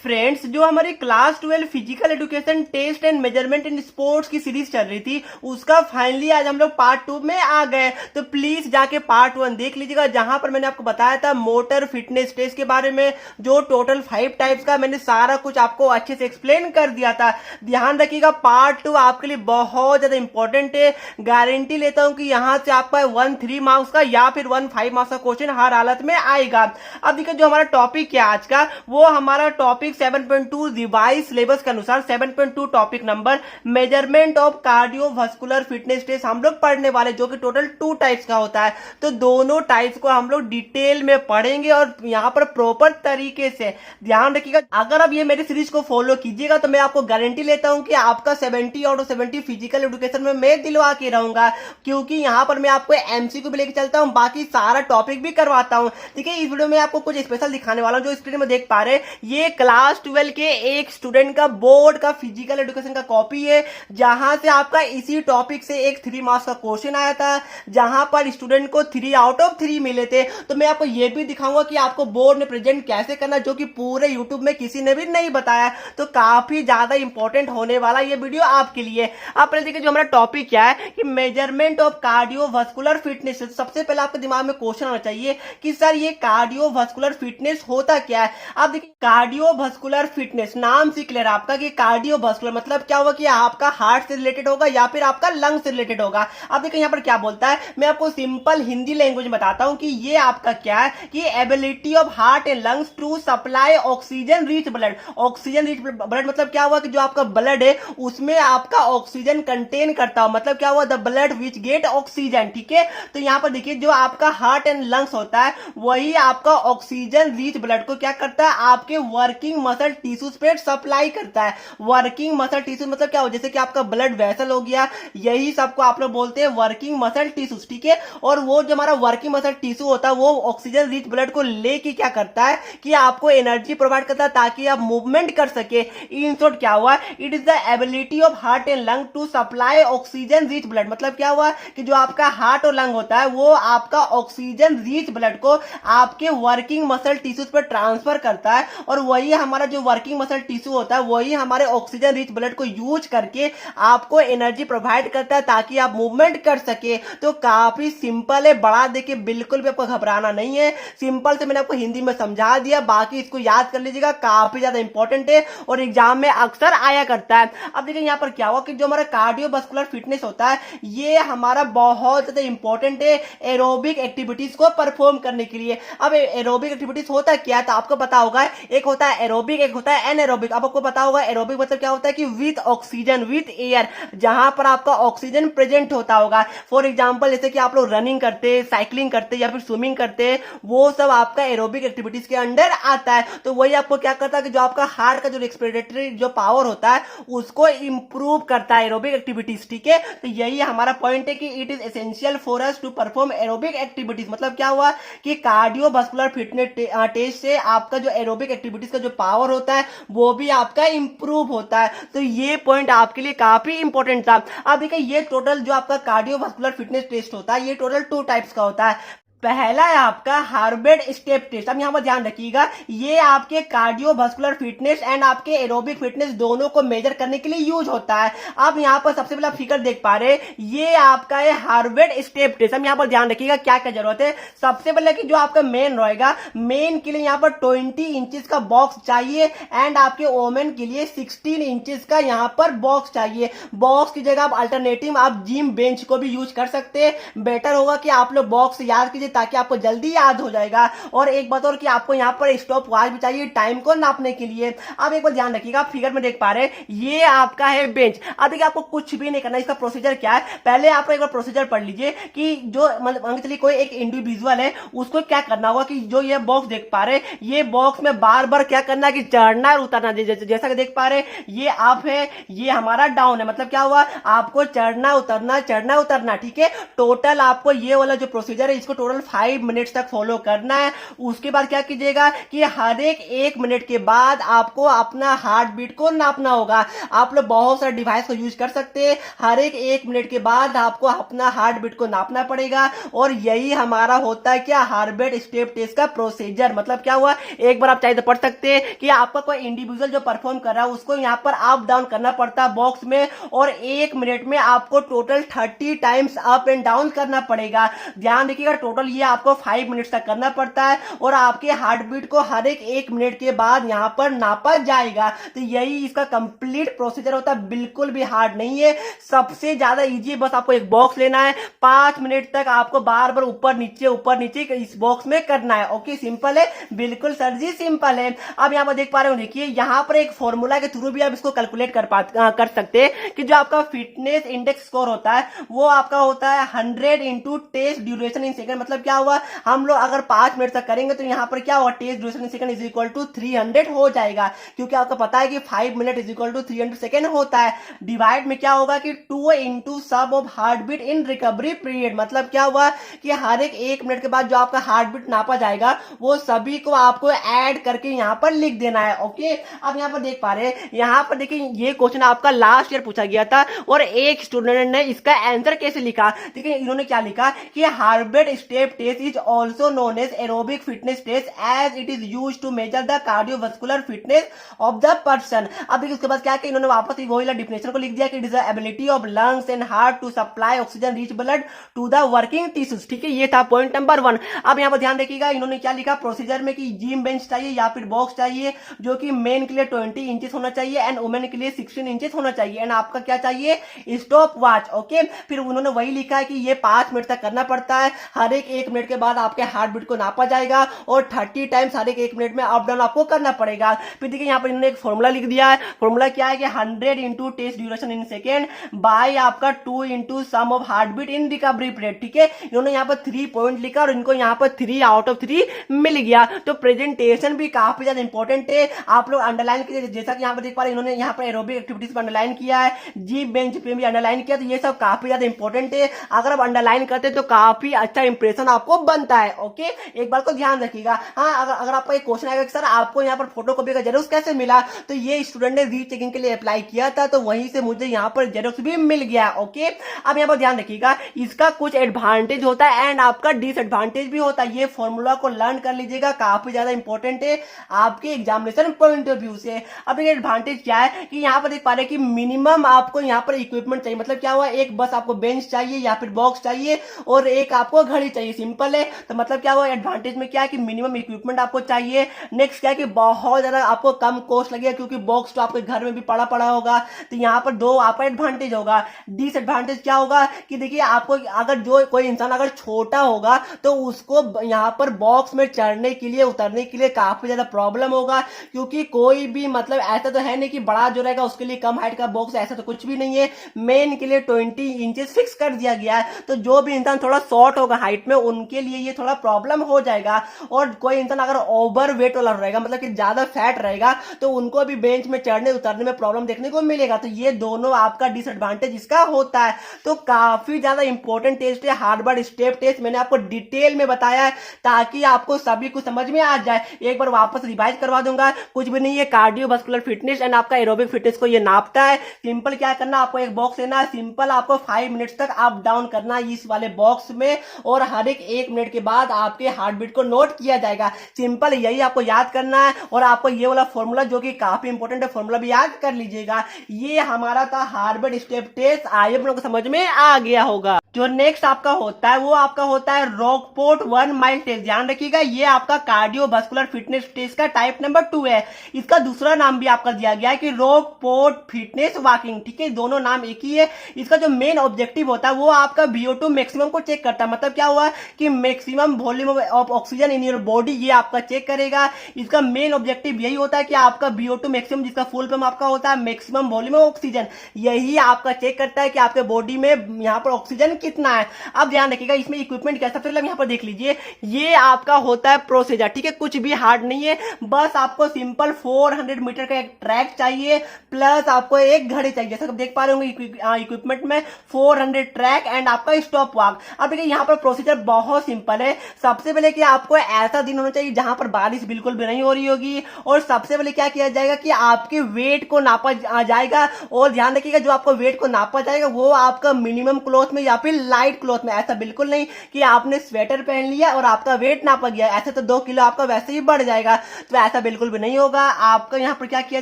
Friends, जो हमारी class 12 physical education test and measurement in sports की सीरीज चल रही थी, उसका फाइनली आज हम लोग पार्ट 2 में आ गए। तो प्लीज जाके पार्ट 1 देख लीजिएगा, जहां पर मैंने आपको बताया था मोटर फिटनेस टेस्ट के बारे में, जो टोटल 5 टाइप्स का मैंने सारा कुछ आपको अच्छे से एक्सप्लेन कर दिया था। ध्यान रखिएगा, पार्ट 2 आपके लिए बहुत ज्यादा इंपॉर्टेंट है। गारंटी लेता हूं कि यहां से आपका 1 3 मार्क्स का या फिर 1 5 मार्क्स का क्वेश्चन हर हालत में आएगा। अब देखिए, जो हमारा टॉपिक है आज का, वो हमारा टॉपिक 7.2 रिवाइज सिलेबस के अनुसार 7.2 topic number measurement of cardiovascular fitness test हम लोग पढ़ने वाले, जो कि टोटल 2 टाइप्स का होता है। तो दोनों टाइप्स को हम लोग डिटेल में पढ़ेंगे और यहाँ पर प्रॉपर तरीके से ध्यान रखिएगा। अगर आप ये मेरी सीरीज को फॉलो कीजिएगा तो मैं आपको गारंटी लेता हूं कि आपका 70 आउट ऑफ 70 फिजिकल एजुकेशन में मैं दिलवा के रहूंगा, क्योंकि यहाँ पर मैं आपको एमसीक्यू भी लेके चलता हूँ, बाकी सारा टॉपिक भी करवाता हूँ। ठीक है, इस वीडियो में आपको कुछ स्पेशल दिखाने वाला हूँ। जो स्क्रीन में देख पा रहे हैं, ये क्लास 12 के एक स्टूडेंट का बोर्ड का फिजिकल एजुकेशन का कॉपी है, जहां से आपका इसी टॉपिक से एक 3 मार्क्स का क्वेश्चन आया था, जहां पर स्टूडेंट को 3 आउट ऑफ 3 मिले थे। तो मैं आपको ये भी दिखाऊंगा कि आपको बोर्ड में प्रेजेंट कैसे करना, जो कि पूरे यूट्यूब में किसी ने भी नहीं बताया। तो काफी ज्यादा इंपॉर्टेंट होने वाला ये वीडियो आपके लिए। आप पहले देखिए, जो हमारा टॉपिक क्या है कि मेजरमेंट ऑफ कार्डियोवास्कुलर फिटनेस। सबसे पहले आपके दिमाग में क्वेश्चन आना चाहिए कि सर ये कार्डियोवास्कुलर फिटनेस होता क्या है। आप देखिए, कार्डियोवास्कुलर फिटनेस नाम से क्लियर आपका कि कार्डियोवास्कुलर मतलब क्या होगा कि आपका हार्ट से रिलेटेड होगा या फिर आपका लंग से रिलेटेड होगा। अब देखिए यहाँ पर क्या बोलता है, मैं आपको सिंपल हिंदी लैंग्वेज में बताता हूं कि ये आपका क्या है कि ability of heart and lungs to supply oxygen rich blood. Oxygen rich blood मतलब क्या हुआ कि जो आपका ब्लड है उसमें आपका ऑक्सीजन कंटेन करता हो, मतलब क्या हुआ, the blood which get oxygen. ठीक है, तो यहाँ पर देखिए, जो आपका हार्ट एंड लंग्स होता है वही आपका ऑक्सीजन रिच ब्लड को क्या करता है, आपके वर्किंग मसल टिश्यूज पे सप्लाई करता है। वर्किंग मसल टिश्यूज मतलब क्या हो, जैसे कि आपका ब्लड वेसल हो गया, यही सबको आप लोग बोलते हैं वर्किंग मसल टिश्यूज। ठीक है, और वो जो हमारा वर्किंग मसल टिश्यू होता है वो ऑक्सीजन रिच ब्लड को लेके क्या करता है कि आपको एनर्जी प्रोवाइड करता है ताकि आप मूवमेंट कर सके। इन शॉर्ट क्या हुआ, it is the ability of heart and lung to supply oxygen rich blood. मतलब क्या हुआ कि जो आपका हार्ट और लंग होता है वो आपका ऑक्सीजन रिच ब्लड को आपके वर्किंग मसल टिश्यूज पर ट्रांसफर करता है, और वही हमारा जो वर्किंग मसल टिश्यू होता है वही हमारे ऑक्सीजन रिच ब्लड को यूज करके आपको एनर्जी प्रोवाइड करता है ताकि आप मूवमेंट कर सके। तो काफी सिंपल है, बड़ा देखिए, बिल्कुल भी आपको घबराना नहीं है। सिंपल से मैंने आपको हिंदी में समझा दिया, बाकी इसको याद कर लीजिएगा, काफी ज्यादा इंपॉर्टेंट है और एग्जाम में अक्सर आया करता है। अब देखिए यहाँ पर क्या हुआ कि जो हमारा कार्डियोवास्कुलर फिटनेस होता है ये हमारा बहुत ज्यादा इंपॉर्टेंट है एरोबिक एक्टिविटीज को परफॉर्म करने के लिए। अब एरोबिक एक्टिविटीज होता क्या है तो आपको पता होगा, एक होता है एरोबिक, एक होता है एनएरोबिक। अब आपको पता होगा एरोबिक मतलब क्या होता है कि विथ ऑक्सीजन, विथ एयर, जहां पर आपका ऑक्सीजन प्रेजेंट होता होगा। फॉर एग्जांपल जैसे कि आप लोग रनिंग करते, साइकिलिंग करते या फिर स्विमिंग करते, वो सब आपका एरोबिक एक्टिविटीज के अंडर आता है। तो वही आपको क्या करता है कि जो आपका हार्ट का जो रेस्पिरेटरी जो पावर होता है उसको इंप्रूव करता है एरोबिक एक्टिविटीज। ठीक है, तो यही हमारा पॉइंट है कि it is essential for us to perform aerobic activities. मतलब क्या हुआ कि कार्डियोवास्कुलर फिटनेस टेस्ट से आपका जो एरोबिक एक्टिविटीज का जो पावर होता है वो भी आपका इंप्रूव होता है। तो ये पॉइंट आपके लिए काफी इंपॉर्टेंट था। अब देखिए, ये टोटल जो आपका कार्डियोवास्कुलर फिटनेस टेस्ट होता है ये टोटल 2 टाइप्स का होता है। पहला है आपका हार्वर्ड स्टेप टेस्ट। अब यहां पर ध्यान रखिएगा, ये आपके कार्डियोवास्कुलर फिटनेस एंड आपके एरोबिक फिटनेस दोनों को मेजर करने के लिए यूज होता है। अब यहां पर सबसे पहले आप फिगर देख पा रहे हैं, ये आपका है हार्वर्ड स्टेप टेस्ट। अब यहां पर ध्यान रखिएगा क्या क्या जरूरत है। सबसे पहले कि जो आपका मेन रहेगा, मेन के लिए यहां पर 20 इंचेस का बॉक्स चाहिए एंड आपके वोमेन के लिए 16 इंचेस का यहां पर बॉक्स चाहिए। बॉक्स की जगह आप अल्टरनेटिव आप जिम बेंच को भी यूज कर सकते हैं। बेटर होगा कि आप लोग बॉक्स याद कीजिए ताकि आपको जल्दी याद हो जाएगा। और एक बात और कि आपको यहाँ पर स्टॉप वॉच भी चाहिए टाइम को नापने के लिए। अब एक बार ध्यान रखिएगा, फिगर में देख पा रहे हैं ये आपका है बेंच। अब देखिए, आपको कुछ भी नहीं करना, इसका प्रोसीजर क्या है पहले आप एक बार प्रोसीजर पढ़ लीजिए कि जो मतलब चलिए कोई एक इंडिविजुअल है उसको क्या करना होगा कि जो ये बॉक्स देख पा रहे हैं ये बॉक्स में बार बार क्या करना है कि चढ़ना और उतरना। जैसा कि देख पा रहे हैं ये अप है, ये हमारा डाउन है, मतलब क्या हुआ आपको चढ़ना उतरना, चढ़ना उतरना। ठीक है, टोटल आपको ये वाला जो प्रोसीजर है इसको टोटल टोटल 5 मिनट्स तक फॉलो करना है। उसके बाद क्या कीजिएगा कि हर एक 1 मिनट के बाद आपको अपना हार्ट बीट को नापना होगा। आप लोग बहुत सारे डिवाइस को यूज कर सकते हैं, हर एक 1 मिनट के बाद आपको अपना हार्ट बीट को नापना पड़ेगा। और यही हमारा होता है क्या, हार्ट बीट स्टेप टेस्ट का प्रोसीजर। मतलब क्या हुआ, एक बार आप चाहे तो पढ़ सकते हैं कि आपका कोई इंडिविजुअल जो परफॉर्म कर रहा है उसको यहाँ पर अप डाउन करना पड़ता है बॉक्स में, और 1 मिनट में आपको total 30 times up and down करना पड़ेगा। ध्यान देखिएगा, टोटल ये आपको 5 मिनट्स तक करना पड़ता है और आपके हार्ट बीट को हर एक 1 मिनट के बाद यहाँ पर नापा जाएगा। तो यही इसका कंप्लीट प्रोसीजर होता है, बिल्कुल भी हार्ड नहीं है, सबसे ज्यादा इजी है। बस आपको एक बॉक्स लेना है, 5 मिनट तक आपको बार बार ऊपर नीचे इस बॉक्स में करना है। ओके, सिंपल है, बिल्कुल सर जी सिंपल है। अब यहाँ पर देख पा रहे हो, देखिए यहाँ पर एक फॉर्मूला के थ्रू भी आप इसको कैलकुलेट कर सकते हैं कि जो आपका फिटनेस इंडेक्स स्कोर होता है वो आपका होता है 100 into test duration in second. मतलब क्या हुआ, हम लोग अगर 5 मिनट तक करेंगे तो यहाँ पर क्या होगा, test duration in second is equal to 300 हो जाएगा, क्योंकि आपको पता है कि 5 minute is equal to 300 second होता है। डिवाइड में क्या होगा कि 2 into sum of heart beat in recovery period. मतलब क्या हुआ कि हर एक 1 मिनट के बाद जो आपका हार्ट बीट नापा जाएगा वो सभी को आपको ऐड करके यहाँ पर लिख देना है। ओके, अब यहाँ पर देख पा रहे हैं, यहाँ पर देखिए ये क्वेश्चन आपका लास्ट ईयर पूछा गया था और एक स्टूडेंट ने इसका आंसर कैसे लिखा। देखिए इन्होंने क्या लिखा कि heart beat step test is also known as aerobic fitness test as it is used to measure the cardiovascular fitness of the person. अब देखिए उसके बाद क्या कि इन्होंने वापस वही डिफिनेशन को लिख दिया कि it is the ability of lungs and heart to supply oxygen rich blood to the working tissues. ठीक है, ये था पॉइंट नंबर 1। अब यहाँ पर ध्यान रखिएगा, इन्होंने क्या लिखा प्रोसीजर में कि जिम बेंच चाहिए या फिर बॉक्स चाहिए जो कि मेन के लिए 20 इंचेस होना चाहिए एंड वुमेन के लिए 16 इंचेस होना चाहिए, एंड आपका क्या चाहिए, स्टॉप वॉच। ओके, फिर उन्होंने वही लिखा है कि ये 5 मिनट तक करना पड़ता है, हर एक 1 मिनट के बाद आपके हार्ट बीट को नापा जाएगा और 30 टाइम्स हर एक 1 मिनट में अप डाउन आपको करना पड़ेगा। फिर देखिए यहाँ पर इन्होंने एक फॉर्मूला लिख दिया है, फॉर्मूला क्या है कि 100 into test duration in second by आपका 2 into sum of heart beat in recovery period. ठीक है, इन्होंने यहाँ पर 3 पॉइंट लिखा और इनको यहाँ पर 3 आउट ऑफ 3 मिल गया। तो प्रेजेंटेशन भी काफी ज्यादा इंपॉर्टेंट है, आप लोग अंडरलाइन कीजिए। जैसा कि यहाँ पर देख पा रहे हैं, इन्होंने यहाँ पर एरोबिक एक्टिविटीज पर अंडरलाइन किया है, जिम बेंच पे भी अंडरलाइन किया, तो ये सब काफी ज्यादा इंपॉर्टेंट है। अगर आप अंडरलाइन करते हैं तो काफी अच्छा इंप्रेशन आपको बनता है। ओके, एक बार को ध्यान रखिएगा। हाँ, अगर आपका एक क्वेश्चन आएगा कि सर आपको यहाँ पर फोटोकॉपी का जेरोक्स कैसे मिला, तो ये स्टूडेंट ने रीचेकिंग के लिए अप्लाई किया था, तो वहीं से मुझे यहाँ पर जेरोक्स भी मिल गया। ओके, अब यहाँ पर ध्यान रखिएगा, इसका कुछ एडवांटेज होता है एंड आपका डिसएडवांटेज भी होता है। ये फॉर्मूला को लर्न कर लीजिएगा, काफी ज्यादा इंपॉर्टेंट है आपके एग्जामिनेशन पॉइंट ऑफ व्यू से। अब ये एडवांटेज क्या है कि यहाँ पर देख पा रहे हैं कि मिनिमम आपको यहाँ पर इक्विपमेंट चाहिए। मतलब क्या हुआ, एक बस आपको बेंच चाहिए या फिर बॉक्स चाहिए और एक आपको घड़ी चाहिए, सिंपल है। तो मतलब क्या हुआ, एडवांटेज में क्या है कि मिनिमम इक्विपमेंट आपको चाहिए। नेक्स्ट क्या है कि बहुत ज्यादा आपको कम कॉस्ट लगेगा, क्योंकि बॉक्स तो आपके घर में भी पड़ा होगा, तो यहाँ पर 2 आपका एडवांटेज होगा। डिसएडवांटेज क्या होगा कि देखिए आपको अगर जो कोई इंसान अगर छोटा होगा तो उसको यहाँ पर बॉक्स में चढ़ने के लिए उतरने के लिए काफी ज्यादा प्रॉब्लम होगा, क्योंकि कोई भी मतलब ऐसा तो है नहीं कि बड़ा जो रहेगा उसके लिए कम हाइट का बॉक्स, ऐसा तो कुछ भी नहीं है। मेन के लिए 20 इंचेस फिक्स कर दिया गया है, तो जो भी इंसान थोड़ा शॉर्ट होगा हाइट में उनके लिए ये थोड़ा प्रॉब्लम हो जाएगा। और कोई इंसान अगर ओवर वेट वाला रहेगा, मतलब कि ज्यादा फैट रहेगा, तो उनको भी बेंच में चढ़ने उतरने में प्रॉब्लम देखने को मिलेगा। तो ये दोनों आपका डिसएडवांटेज इसका होता है। तो काफी ज्यादा इंपॉर्टेंट टेस्ट है हार्ट बीट स्टेप टेस्ट, मैंने आपको डिटेल में बताया है ताकि आपको सभी कुछ समझ में आ जाए। एक बार वापस रिवाइज करवा दूंगा, कुछ भी नहीं है, कार्डियोवास्कुलर फिटनेस एंड आपका एरोबिक फिटनेस को ये नापता है। सिंपल क्या करना, आपको एक बॉक्स लेना है, सिंपल आपको 5 मिनट्स तक अप डाउन करना है इस वाले बॉक्स में, और हर एक 1 मिनट के बाद आपके हार्ट बीट को नोट किया जाएगा। सिंपल यही आपको याद करना है, और आपको ये वाला फॉर्मूला जो कि काफी इंपॉर्टेंट है, फॉर्मूला भी याद कर लीजिएगा। ये हमारा था हार्ट बीट स्टेप टेस्ट, आई आप लोगों को समझ में आ गया होगा। जो नेक्स्ट आपका होता है वो आपका होता है रॉकपोर्ट 1 माइल टेस्ट। ध्यान रखिएगा, ये आपका कार्डियोवास्कुलर फिटनेस टेस्ट का टाइप नंबर 2 है। इसका दूसरा नाम भी आपका दिया गया है कि रॉकपोर्ट फिटनेस वॉकिंग। ठीक है, दोनों नाम एक ही है। इसका जो मेन ऑब्जेक्टिव होता है वो आपका VO2 मैक्सिमम को चेक करता है। मतलब क्या हुआ कि maximum volume of oxygen in your body, ये आपका चेक करेगा। इसका मेन ऑब्जेक्टिव यही होता है कि आपका VO2 मैक्सिमम, जिसका फुल फॉर्म आपका होता है मैक्सिमम वॉल्यूम ऑफ ऑक्सीजन, यही आपका चेक करता है कि आपके बॉडी में यहाँ पर ऑक्सीजन कितना है। अब ध्यान रखिएगा, इसमें इक्विपमेंट क्या, सबसे पहले यहाँ पर देख लीजिए, ये आपका होता है प्रोसीजर। ठीक है, कुछ भी हार्ड नहीं है, बस आपको सिंपल 400 मीटर का एक ट्रैक चाहिए, प्लस आपको एक घड़ी चाहिए। जैसा आप देख पा रहे होंगे इक्विपमेंट में 400 ट्रैक एंड आपका स्टॉप वॉक। अब देखिए यहाँ पर प्रोसीजर बहुत सिंपल है। सबसे पहले कि आपको ऐसा दिन होना चाहिए जहां पर बारिश बिल्कुल भी नहीं हो रही होगी, और सबसे पहले क्या किया जाएगा कि आपके वेट को नापा जाएगा। और ध्यान रखिएगा जो आपको वेट को नापा जाएगा वो आपका मिनिमम क्लॉथ में या फिर लाइट क्लॉथ में, ऐसा बिल्कुल नहीं कि आपने स्वेटर पहन लिया और आपका वेट नापा गया, ऐसे तो 2 किलो आपका वैसे ही बढ़ जाएगा, तो ऐसा बिल्कुल भी नहीं होगा। आपका यहाँ पर क्या किया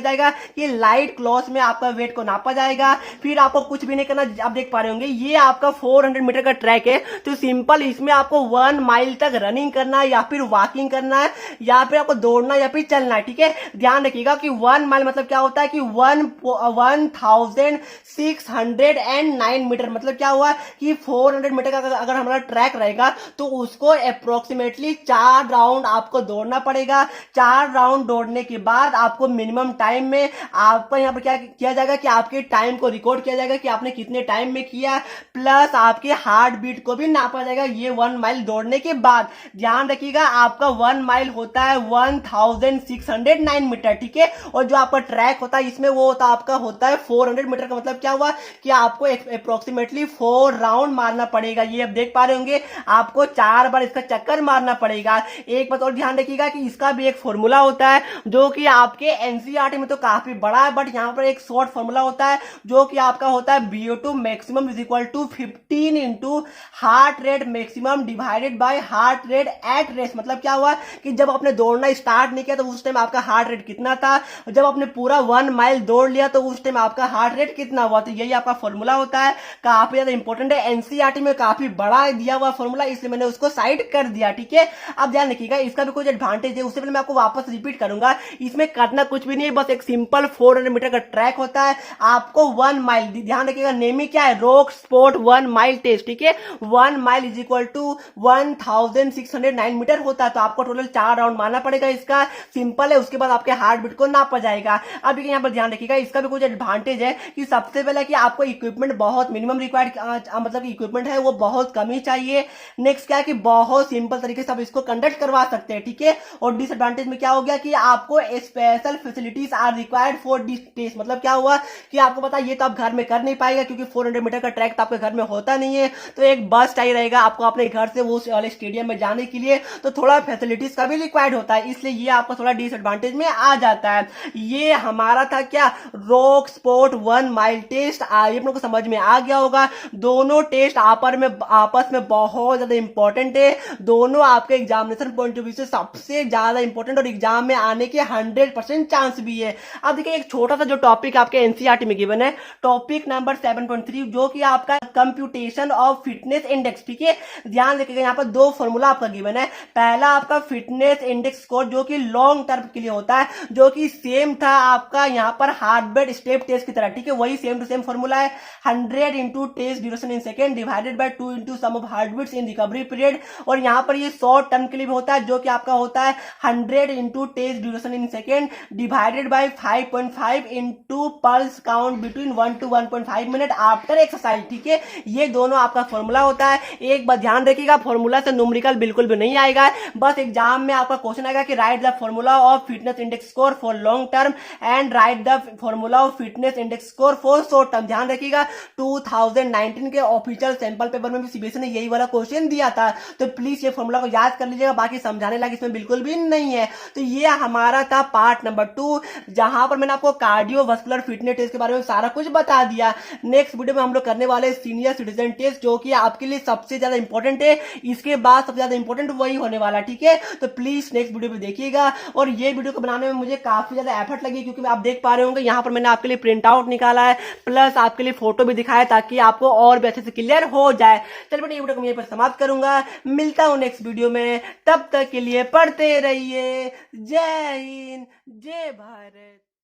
जाएगा कि लाइट क्लॉथ में आपका वेट को नापा जाएगा। फिर आपको कुछ भी नहीं करना, आप देख पा रहे होंगे ये आपका 400 मीटर का ट्रैक है, तो सिंपल इसमें आपको 1 माइल तक रनिंग करना है या फिर वॉकिंग करना है या फिर आपको दौड़ना या फिर चलना है, ठीक है। ध्यान रखिएगा कि 1 माइल मतलब क्या होता है कि 1609 मीटर, मतलब क्या हुआ कि 400 मीटर का अगर हमारा ट्रैक रहेगा तो उसको अप्रोक्सीमेटली 4 राउंड आपको दौड़ना पड़ेगा। 4 राउंड दौड़ने के बाद आपको मिनिमम टाइम में आपको यहाँ पर क्या किया जाएगा कि आपके टाइम को रिकॉर्ड किया जाएगा कि आपने कितने टाइम में किया, प्लस आपके हार्ट बीट को भी नापा जाएगा ये 1 माइल दौड़ने के बाद। ध्यान रखिएगा आपका 1 माइल होता है 1609 मीटर, ठीक है। और जो आपका ट्रैक होता है इसमें वो आपका होता है 400 मीटर का, मतलब क्या हुआ कि आपको अप्रोक्सीमेटली 4 राउंड मारना पड़ेगा। ये आप देख पा रहे होंगे आपको 4 बार इसका चक्कर मारना पड़ेगा। एक बात और ध्यान रखिएगा कि इसका भी एक फॉर्मूला होता है जो कि आपके एनसीईआरटी में तो काफी बड़ा है, बट यहाँ पर एक शॉर्ट फॉर्मूला होता है जो कि आपका होता है VO2 maximum is equal to 15 into heart rate maximum divided by heart rate at rest. मतलब क्या हुआ कि जब आपने दौड़ना स्टार्ट नहीं किया तो उस टाइम आपका हार्ट रेट कितना था, जब आपने पूरा 1 माइल दौड़ लिया तो उस टाइम आपका हार्ट रेट कितना हुआ। तो यही आपका फॉर्मूला होता है, काफी ज्यादा इंपॉर्टेंट है, एनसीईआरटी में काफी बड़ा दिया हुआ फॉर्मूला, इसलिए मैंने उसको साइड कर दिया, ठीक है। अब ध्यान रखिएगा इसका भी कुछ एडवांटेज है, उससे पहले मैं आपको वापस रिपीट करूंगा। इसमें करना कुछ भी नहीं है, बस एक सिंपल 400 मीटर का ट्रैक होता है। आपको 1 माइल, ध्यान रखिएगा नेम ही क्या है, रॉक स्पोर्ट 1 माइल टेस्ट, ठीक है। 1 mile is equal to 1609 metre होता है, तो आपको टोटल 4 राउंड मारना पड़ेगा। इसका सिंपल है, उसके बाद आपके हार्ट बीट को नापा जाएगा। अब यहाँ पर ध्यान रखिएगा इसका भी कुछ एडवांटेज है कि सबसे पहले कि आपको इक्विपमेंट बहुत मिनिमम रिक्वायर्ड, मतलब इक्विपमेंट है वो बहुत कम ही चाहिए। नेक्स्ट क्या है कि बहुत सिंपल तरीके से आप इसको कंडक्ट करवा सकते हैं, ठीक है। और डिसएडवांटेज में क्या हो गया कि आपको special facilities are required for this test. मतलब क्या हुआ कि आपको पता ये तो आप घर में कर नहीं पाएगा क्योंकि 400 मीटर का ट्रैक तो आपके घर में होता नहीं है, तो एक बस चाहिए रहेगा आपको अपने घर से वो वाले स्टेडियम में जाने के लिए, तो थोड़ा फैसिलिटीज का भी रिक्वायर्ड होता है, इसलिए ये आपको थोड़ा डिसएडवांटेज में आ जाता है। ये हमारा था क्या, रॉक स्पोर्ट 1 माइल टेस्ट। ये अपने को समझ में आ गया होगा। दोनों टेस्ट आपस में बहुत ज्यादा इंपॉर्टेंट है, दोनों आपके एग्जामिनेशन पॉइंट ऑफ व्यू से सबसे ज्यादा इंपॉर्टेंट और एग्जाम में आने के 100% चांस भी है। अब देखिए एक छोटा सा जो टॉपिक आपके एनसीईआरटी में गिवन है, टॉपिक नंबर 7.3 जो कि आपका कंप्यूटेशन ऑफ फिटनेस इंडेक्स, ठीक है। ध्यान रखिएगा यहाँ पर 2 फॉर्मूला आपका गिवन है। पहला आपका फिटनेस इंडेक्स स्कोर जो कि लॉन्ग टर्म के लिए होता है, जो कि सेम था आपका यहाँ पर हार्ट बीट स्टेप टेस्ट की तरह, ठीक है। वही सेम टू सेम फॉर्मूला है, 100 into test duration in second divided by 2 into sum of heart beats in recovery period. और यहाँ पर ये शॉर्ट टर्म के लिए भी होता है जो कि आपका होता है 100 into test duration in second divided by 5.5 into pulse count between 1 to 1.5 minute after exercise, ठीक है। ये दोनों आपका फॉर्मूला होता है। एक बात ध्यान रखिएगा फॉर्मूला से न्यूमेरिकल बिल्कुल भी नहीं आएगा, बस एग्जाम में आपका क्वेश्चन आएगा कि right the formula of fitness index score for long term and right the formula of fitness index score for short term. ध्यान रखिएगा 2019 के ऑफिशियल सैंपल पेपर में भी सीबीएसई ने यही वाला क्वेश्चन दिया था, तो प्लीज ये फॉर्मूला को याद कर लीजिएगा, बाकी समझाने लायक इसमें बिल्कुल भी नहीं है। तो ये हमारा था पार्ट नंबर 2, जहां पर मैंने आपको कार्डियोवास्कुलर फिटनेस टेस्ट के बारे में सारा कुछ बता दिया। नेक्स्ट वीडियो में हम लोग करने वाले सीनियर सिटीजन टेस्ट, जो कि आपके लिए सबसे ज्यादा इंपॉर्टेंट है, इसके बाद सबसे ज्यादा इंपॉर्टेंट वही होने वाला, ठीक है। तो प्लीज नेक्स्ट वीडियो में देखिएगा। और ये वीडियो को बनाने में मुझे काफी ज्यादा एफर्ट लगी, क्योंकि आप देख पा रहे होंगे यहाँ पर मैंने आपके लिए प्रिंट आउट निकाला है, प्लस आपके लिए फोटो भी दिखाया ताकि आपको और भी अच्छे से क्लियर हो जाए। चलिए बेटा ये वीडियो को मैं यहीं पर समाप्त करूंगा, मिलता हूं नेक्स्ट वीडियो में, तब तक के लिए पढ़ते रहिए। जय हिंद, जय भारत।